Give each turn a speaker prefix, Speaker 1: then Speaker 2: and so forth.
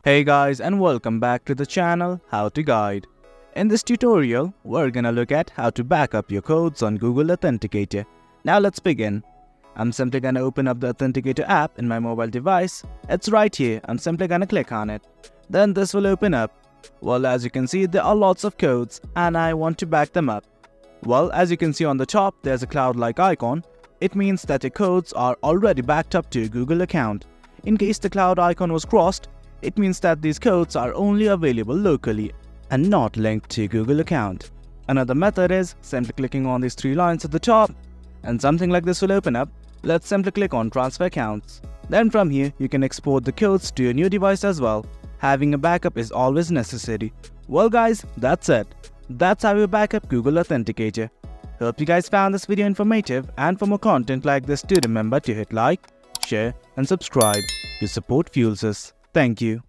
Speaker 1: Hey guys, and welcome back to the channel How to Guide. In this tutorial, we're gonna look at how to back up your codes on Google Authenticator. Now let's begin. I'm simply gonna open up the Authenticator app in my mobile device. It's right here. I'm simply gonna click on it. Then this will open up. Well, as you can see, there are lots of codes and I want to back them up. Well, as you can see on the top, there's a cloud-like icon. It means that your codes are already backed up to your Google account. In case the cloud icon was crossed, it means that these codes are only available locally and not linked to your Google account. Another method is simply clicking on these three lines at the top and something like this will open up. Let's simply click on transfer accounts. Then from here, you can export the codes to your new device as well. Having a backup is always necessary. Well guys, that's it. That's how you back up Google Authenticator. Hope you guys found this video informative, and for more content like this, do remember to hit like, share and subscribe. Your support fuels us. Thank you.